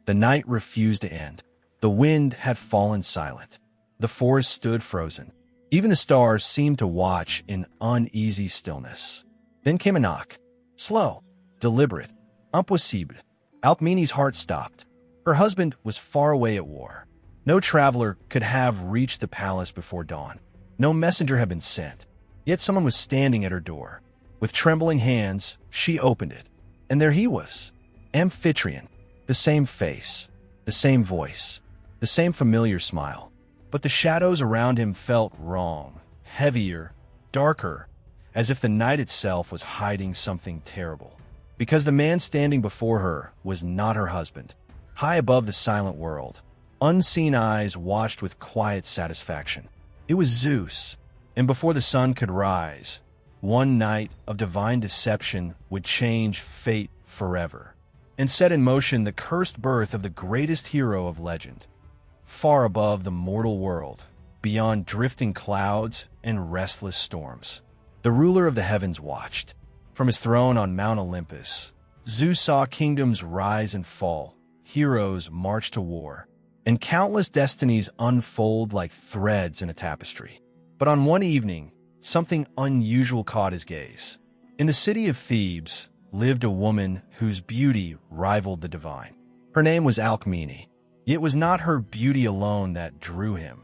The night refused to end. The wind had fallen silent. The forest stood frozen. Even the stars seemed to watch in uneasy stillness. Then came a knock. Slow, deliberate, impossible. Alcmene's heart stopped. Her husband was far away at war. No traveler could have reached the palace before dawn. No messenger had been sent. Yet someone was standing at her door. With trembling hands, she opened it. And there he was, Amphitryon. The same face, the same voice, the same familiar smile. But the shadows around him felt wrong, heavier, darker, as if the night itself was hiding something terrible. Because the man standing before her was not her husband. High above the silent world, unseen eyes watched with quiet satisfaction. It was Zeus, and before the sun could rise, one night of divine deception would change fate forever, and set in motion the cursed birth of the greatest hero of legend. Far above the mortal world, beyond drifting clouds and restless storms, the ruler of the heavens watched. From his throne on Mount Olympus, Zeus saw kingdoms rise and fall, heroes march to war, and countless destinies unfold like threads in a tapestry. But on one evening, something unusual caught his gaze. In the city of Thebes lived a woman whose beauty rivaled the divine. Her name was Alcmene. Yet it was not her beauty alone that drew him.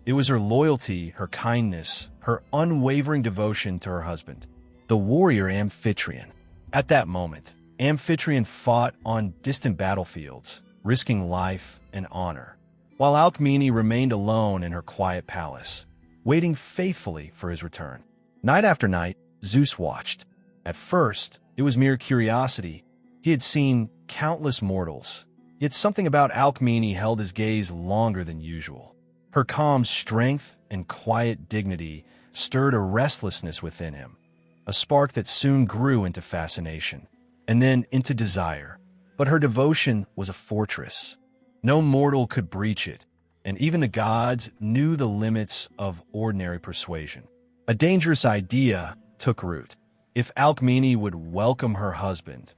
It was her loyalty, her kindness, her unwavering devotion to her husband, the warrior Amphitryon. At that moment, Amphitryon fought on distant battlefields, risking life and honor, while Alcmene remained alone in her quiet palace, waiting faithfully for his return. Night after night, Zeus watched. At first, it was mere curiosity. He had seen countless mortals, yet something about Alcmene held his gaze longer than usual. Her calm strength and quiet dignity stirred a restlessness within him, a spark that soon grew into fascination, and then into desire. But her devotion was a fortress. No mortal could breach it, and even the gods knew the limits of ordinary persuasion. A dangerous idea took root. If Alcmene would welcome her husband,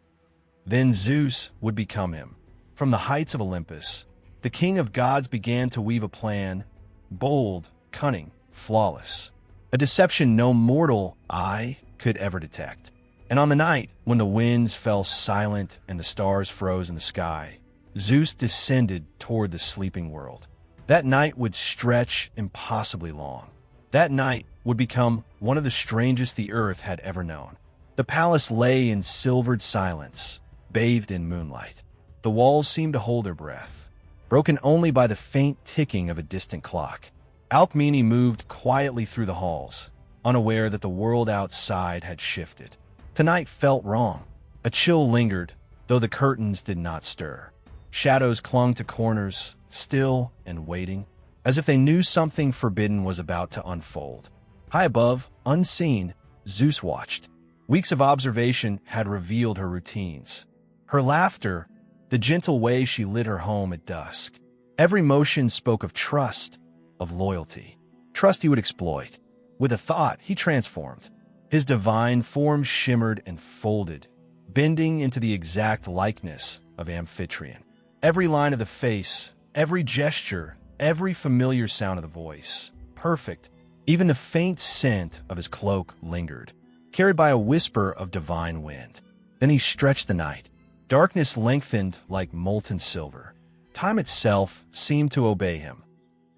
then Zeus would become him. From the heights of Olympus, the king of gods began to weave a plan, bold, cunning, flawless, a deception no mortal eye could ever detect. And on the night when the winds fell silent and the stars froze in the sky, Zeus descended toward the sleeping world. That night would stretch impossibly long. That night would become one of the strangest the earth had ever known. The palace lay in silvered silence, bathed in moonlight. The walls seemed to hold their breath, broken only by the faint ticking of a distant clock. Alcmene moved quietly through the halls, unaware that the world outside had shifted. Tonight felt wrong. A chill lingered, though the curtains did not stir. Shadows clung to corners, still and waiting, as if they knew something forbidden was about to unfold. High above, unseen, Zeus watched. Weeks of observation had revealed her routines. Her laughter, the gentle way she lit her home at dusk. Every motion spoke of trust, of loyalty. Trust he would exploit. With a thought, he transformed. His divine form shimmered and folded, bending into the exact likeness of Amphitryon. Every line of the face, every gesture, every familiar sound of the voice. Perfect. Even the faint scent of his cloak lingered, carried by a whisper of divine wind. Then he stretched the night. Darkness lengthened like molten silver. Time itself seemed to obey him.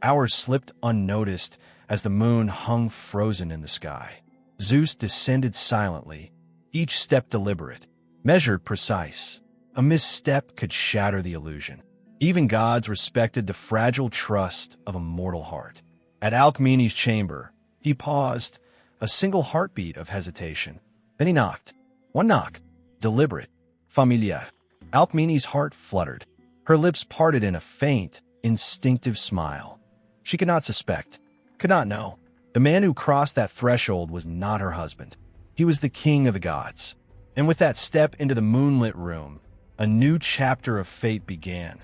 Hours slipped unnoticed as the moon hung frozen in the sky. Zeus descended silently, each step deliberate, measured, precise. A misstep could shatter the illusion. Even gods respected the fragile trust of a mortal heart. At Alcmene's chamber, he paused, a single heartbeat of hesitation. Then he knocked. One knock, deliberate, familiar. Alcmene's heart fluttered. Her lips parted in a faint, instinctive smile. She could not suspect, could not know. The man who crossed that threshold was not her husband. He was the king of the gods. And with that step into the moonlit room, a new chapter of fate began.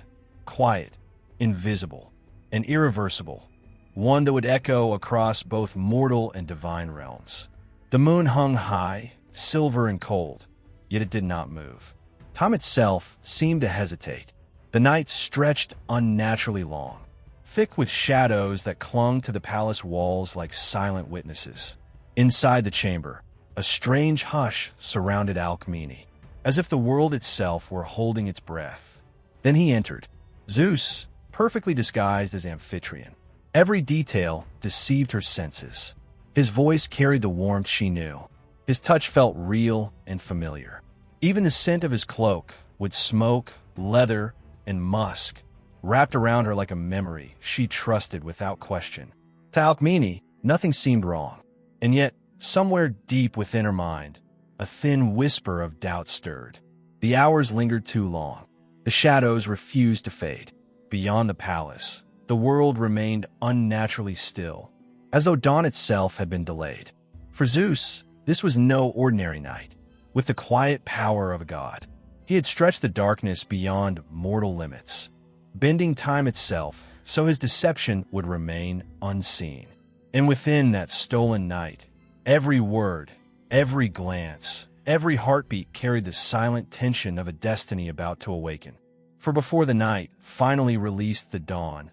Quiet, invisible, and irreversible. One that would echo across both mortal and divine realms. The moon hung high, silver and cold, yet it did not move. Time itself seemed to hesitate. The night stretched unnaturally long, thick with shadows that clung to the palace walls like silent witnesses. Inside the chamber, a strange hush surrounded Alcmene, as if the world itself were holding its breath. Then he entered, Zeus, perfectly disguised as Amphitryon. Every detail deceived her senses. His voice carried the warmth she knew. His touch felt real and familiar. Even the scent of his cloak, with smoke, leather, and musk, wrapped around her like a memory she trusted without question. To Alcmene, nothing seemed wrong. And yet, somewhere deep within her mind, a thin whisper of doubt stirred. The hours lingered too long. The shadows refused to fade. Beyond the palace, the world remained unnaturally still, as though dawn itself had been delayed. For Zeus, this was no ordinary night. With the quiet power of a god, he had stretched the darkness beyond mortal limits, bending time itself so his deception would remain unseen. And within that stolen night, every word, every glance, every heartbeat carried the silent tension of a destiny about to awaken. For before the night finally released the dawn,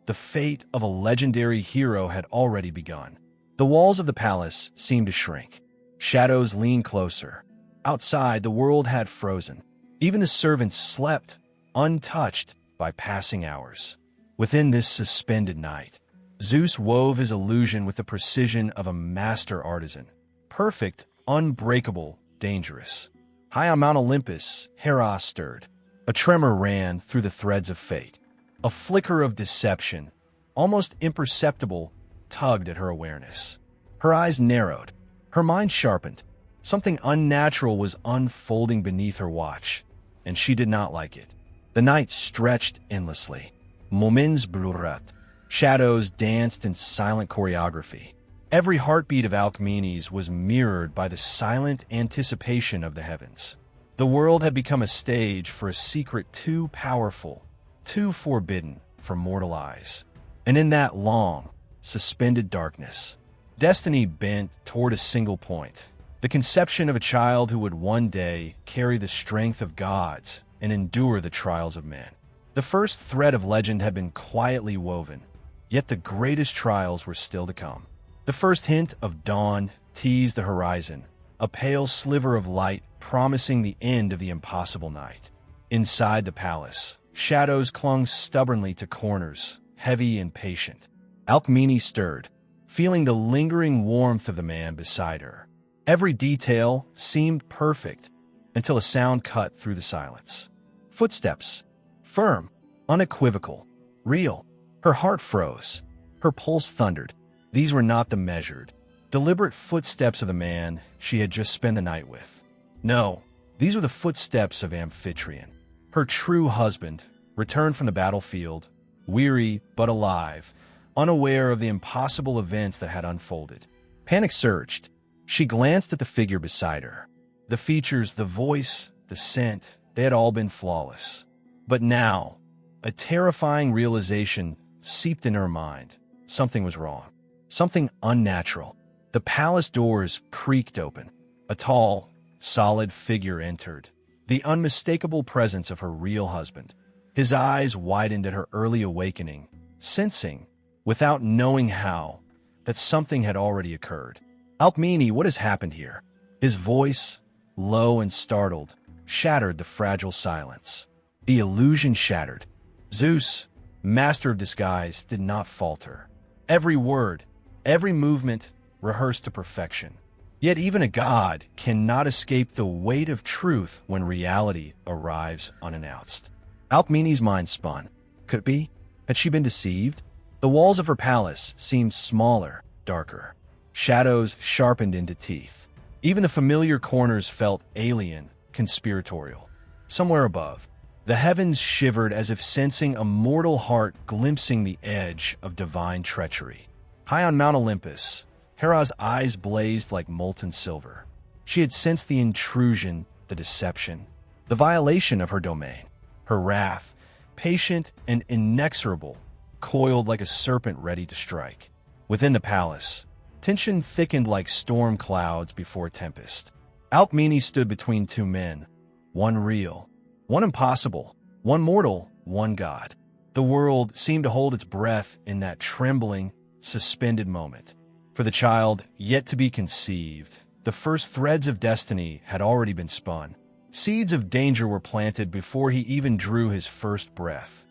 the fate of a legendary hero had already begun. The walls of the palace seemed to shrink. Shadows leaned closer. Outside, the world had frozen. Even the servants slept, untouched by passing hours. Within this suspended night, Zeus wove his illusion with the precision of a master artisan. Perfect, unbreakable, dangerous. High on Mount Olympus, Hera stirred. A tremor ran through the threads of fate. A flicker of deception, almost imperceptible, tugged at her awareness. Her eyes narrowed. Her mind sharpened. Something unnatural was unfolding beneath her watch, and she did not like it. The night stretched endlessly. Moments brurat. Shadows danced in silent choreography. Every heartbeat of Alcmene's was mirrored by the silent anticipation of the heavens. The world had become a stage for a secret too powerful, too forbidden for mortal eyes. And in that long, suspended darkness, destiny bent toward a single point, the conception of a child who would one day carry the strength of gods and endure the trials of men. The first thread of legend had been quietly woven, yet the greatest trials were still to come. The first hint of dawn teased the horizon, a pale sliver of light promising the end of the impossible night. Inside the palace, shadows clung stubbornly to corners, heavy and patient. Alcmene stirred, feeling the lingering warmth of the man beside her. Every detail seemed perfect until a sound cut through the silence. Footsteps. Firm, unequivocal, real. Her heart froze. Her pulse thundered. These were not the measured, deliberate footsteps of the man she had just spent the night with. No, these were the footsteps of Amphitryon, her true husband, returned from the battlefield, weary but alive, unaware of the impossible events that had unfolded. Panic surged. She glanced at the figure beside her. The features, the voice, the scent, they had all been flawless. But now, a terrifying realization seeped in her mind. Something was wrong. Something unnatural. The palace doors creaked open. A tall, solid figure entered, the unmistakable presence of her real husband. His eyes widened at her early awakening, sensing, without knowing how, that something had already occurred. Alcmene, what has happened here? His voice, low and startled, shattered the fragile silence. The illusion shattered. Zeus, master of disguise, did not falter. Every word, every movement, rehearsed to perfection. Yet even a god cannot escape the weight of truth when reality arrives unannounced. Alcmene's mind spun. Could it be? Had she been deceived? The walls of her palace seemed smaller, darker. Shadows sharpened into teeth. Even the familiar corners felt alien, conspiratorial. Somewhere above, the heavens shivered as if sensing a mortal heart glimpsing the edge of divine treachery. High on Mount Olympus, Hera's eyes blazed like molten silver. She had sensed the intrusion, the deception, the violation of her domain. Her wrath, patient and inexorable, coiled like a serpent ready to strike. Within the palace, tension thickened like storm clouds before tempest. Alcmene stood between two men, one real, one impossible, one mortal, one God. The world seemed to hold its breath in that trembling, suspended moment. For the child yet to be conceived, the first threads of destiny had already been spun. Seeds of danger were planted before he even drew his first breath.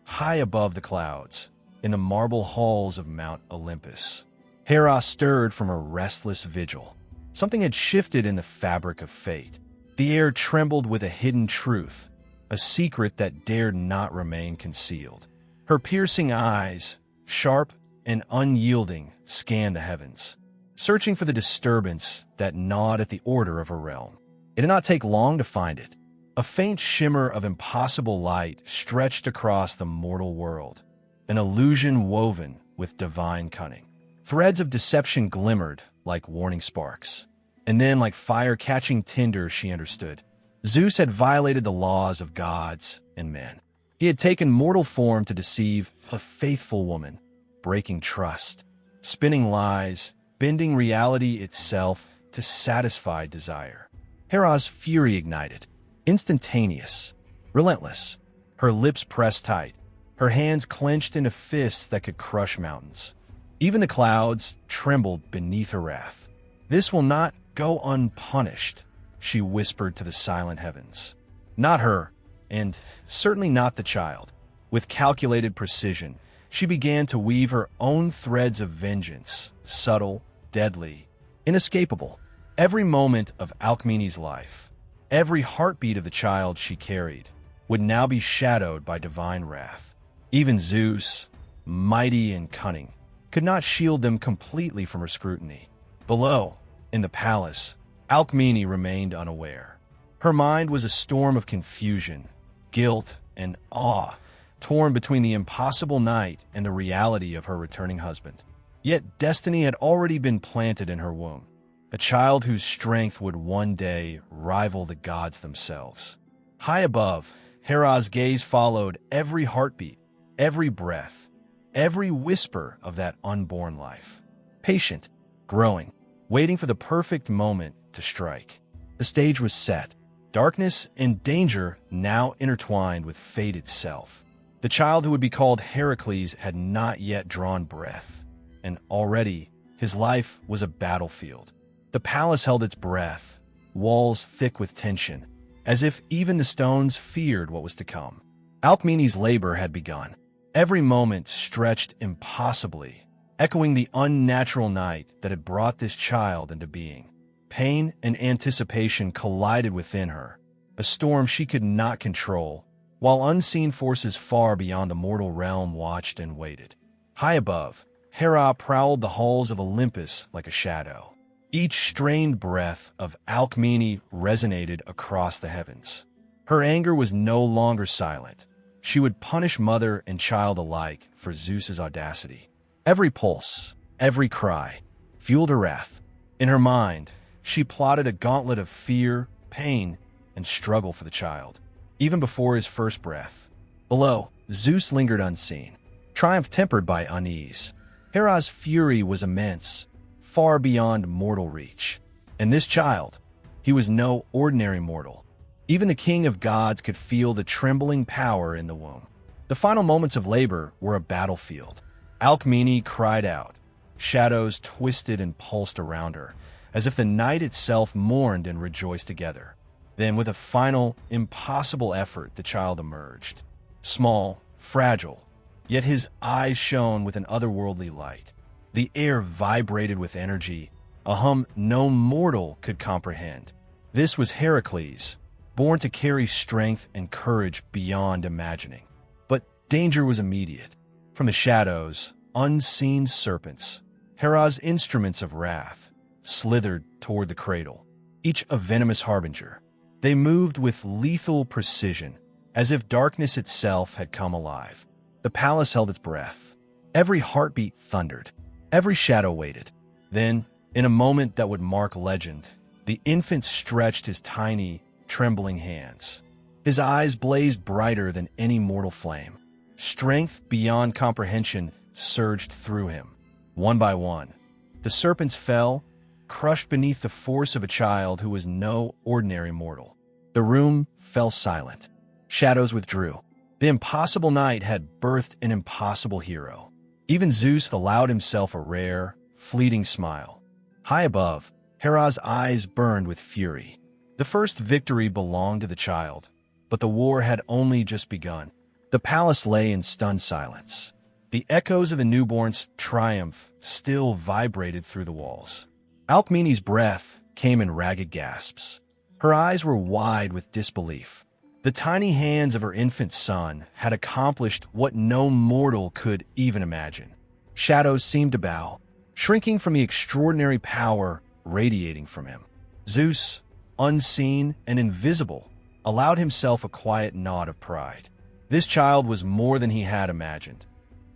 High above the clouds, in the marble halls of Mount Olympus, Hera stirred from a restless vigil. Something had shifted in the fabric of fate. The air trembled with a hidden truth, a secret that dared not remain concealed. Her piercing eyes, sharp and unyielding, scanned the heavens, searching for the disturbance that gnawed at the order of her realm. It did not take long to find it. A faint shimmer of impossible light stretched across the mortal world, an illusion woven with divine cunning. Threads of deception glimmered like warning sparks, and then like fire-catching tinder she understood. Zeus had violated the laws of gods and men. He had taken mortal form to deceive a faithful woman, breaking trust, spinning lies, bending reality itself to satisfy desire. Hera's fury ignited, instantaneous, relentless. Her lips pressed tight, her hands clenched into fists that could crush mountains. Even the clouds trembled beneath her wrath. "This will not go unpunished," she whispered to the silent heavens. Not her, and certainly not the child. With calculated precision, she began to weave her own threads of vengeance, subtle, deadly, inescapable. Every moment of Alcmene's life, every heartbeat of the child she carried, would now be shadowed by divine wrath. Even Zeus, mighty and cunning, could not shield them completely from her scrutiny. Below, in the palace, Alcmene remained unaware. Her mind was a storm of confusion, guilt, and awe, torn between the impossible night and the reality of her returning husband. Yet destiny had already been planted in her womb, a child whose strength would one day rival the gods themselves. High above, Hera's gaze followed every heartbeat, every breath, every whisper of that unborn life. Patient, growing, waiting for the perfect moment to strike. The stage was set. Darkness and danger now intertwined with fate itself. The child who would be called Heracles had not yet drawn breath, and already his life was a battlefield. The palace held its breath, walls thick with tension, as if even the stones feared what was to come. Alcmene's labor had begun. Every moment stretched impossibly, echoing the unnatural night that had brought this child into being. Pain and anticipation collided within her, a storm she could not control, while unseen forces far beyond the mortal realm watched and waited. High above, Hera prowled the halls of Olympus like a shadow. Each strained breath of Alcmene resonated across the heavens. Her anger was no longer silent. She would punish mother and child alike for Zeus's audacity. Every pulse, every cry, fueled her wrath. In her mind, she plotted a gauntlet of fear, pain, and struggle for the child, even before his first breath. Below, Zeus lingered unseen, triumph tempered by unease. Hera's fury was immense, far beyond mortal reach. And this child, he was no ordinary mortal. Even the king of gods could feel the trembling power in the womb. The final moments of labor were a battlefield. Alcmene cried out. Shadows twisted and pulsed around her, as if the night itself mourned and rejoiced together. Then, with a final, impossible effort, the child emerged. Small, fragile, yet his eyes shone with an otherworldly light. The air vibrated with energy, a hum no mortal could comprehend. This was Heracles, born to carry strength and courage beyond imagining. But danger was immediate. From the shadows, unseen serpents, Hera's instruments of wrath, slithered toward the cradle, each a venomous harbinger. They moved with lethal precision, as if darkness itself had come alive. The palace held its breath. Every heartbeat thundered. Every shadow waited. Then, in a moment that would mark legend, the infant stretched his tiny, trembling hands. His eyes blazed brighter than any mortal flame. Strength beyond comprehension surged through him. One by one, the serpents fell, crushed beneath the force of a child who was no ordinary mortal. The room fell silent. Shadows withdrew. The impossible night had birthed an impossible hero. Even Zeus allowed himself a rare, fleeting smile. High above, Hera's eyes burned with fury. The first victory belonged to the child, but the war had only just begun. The palace lay in stunned silence. The echoes of the newborn's triumph still vibrated through the walls. Alcmene's breath came in ragged gasps. Her eyes were wide with disbelief. The tiny hands of her infant son had accomplished what no mortal could even imagine. Shadows seemed to bow, shrinking from the extraordinary power radiating from him. Zeus, unseen and invisible, allowed himself a quiet nod of pride. This child was more than he had imagined,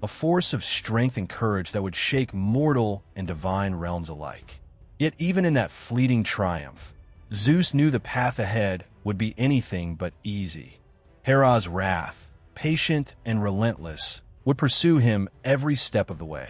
a force of strength and courage that would shake mortal and divine realms alike. Yet even in that fleeting triumph, Zeus knew the path ahead would be anything but easy. Hera's wrath, patient and relentless, would pursue him every step of the way.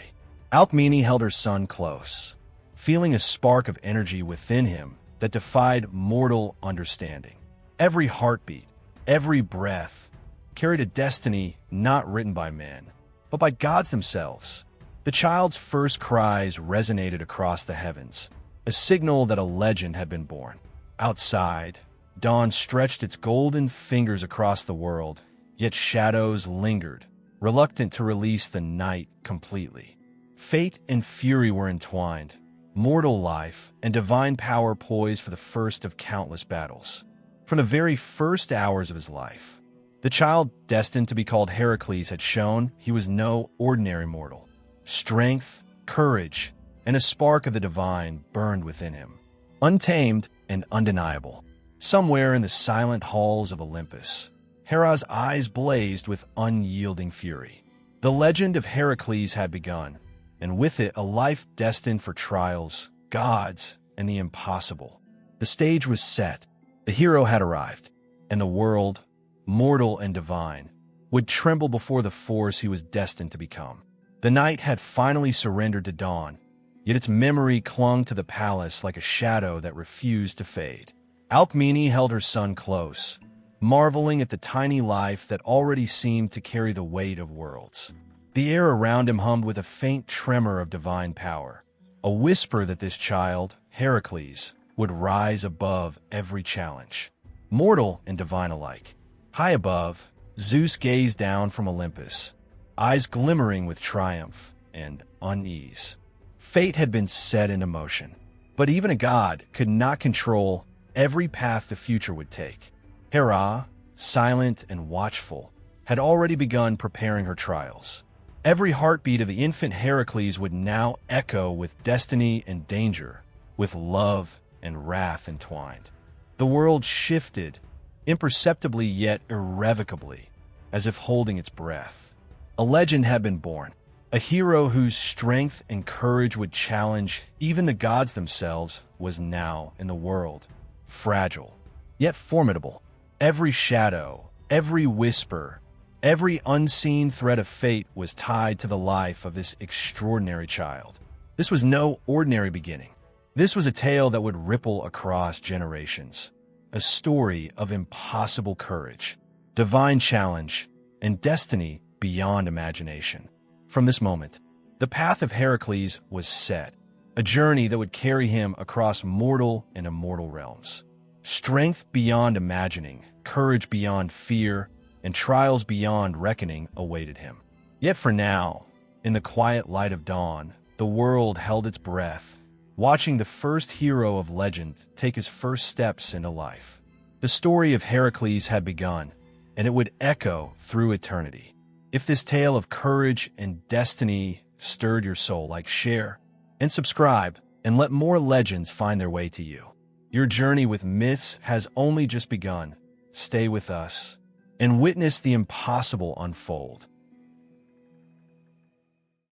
Alcmene held her son close, feeling a spark of energy within him that defied mortal understanding. Every heartbeat, every breath, carried a destiny not written by men, but by gods themselves. The child's first cries resonated across the heavens, a signal that a legend had been born. Outside, dawn stretched its golden fingers across the world, yet shadows lingered, reluctant to release the night completely. Fate and fury were entwined, mortal life and divine power poised for the first of countless battles. From the very first hours of his life, the child destined to be called Heracles had shown he was no ordinary mortal. Strength, courage, and a spark of the divine burned within him, untamed and undeniable. Somewhere in the silent halls of Olympus, Hera's eyes blazed with unyielding fury. The legend of Heracles had begun, and with it a life destined for trials, gods, and the impossible. The stage was set, the hero had arrived, and the world, mortal and divine, would tremble before the force he was destined to become. The night had finally surrendered to dawn, yet its memory clung to the palace like a shadow that refused to fade. Alcmene held her son close, marveling at the tiny life that already seemed to carry the weight of worlds. The air around him hummed with a faint tremor of divine power, a whisper that this child, Heracles, would rise above every challenge, mortal and divine alike. High above, Zeus gazed down from Olympus, eyes glimmering with triumph and unease. Fate had been set into motion, but even a god could not control every path the future would take. Hera, silent and watchful, had already begun preparing her trials. Every heartbeat of the infant Heracles would now echo with destiny and danger, with love and wrath entwined. The world shifted, imperceptibly yet irrevocably, as if holding its breath. A legend had been born, a hero whose strength and courage would challenge even the gods themselves was now in the world. Fragile, yet formidable. Every shadow, every whisper, every unseen thread of fate was tied to the life of this extraordinary child. This was no ordinary beginning. This was a tale that would ripple across generations, a story of impossible courage, divine challenge, and destiny beyond imagination. From this moment, the path of Heracles was set, a journey that would carry him across mortal and immortal realms. Strength beyond imagining, courage beyond fear, and trials beyond reckoning awaited him. Yet for now, in the quiet light of dawn, the world held its breath, watching the first hero of legend take his first steps into life. The story of Heracles had begun, and it would echo through eternity. If this tale of courage and destiny stirred your soul, like, share, and subscribe, and let more legends find their way to you. Your journey with myths has only just begun. Stay with us and witness the impossible unfold.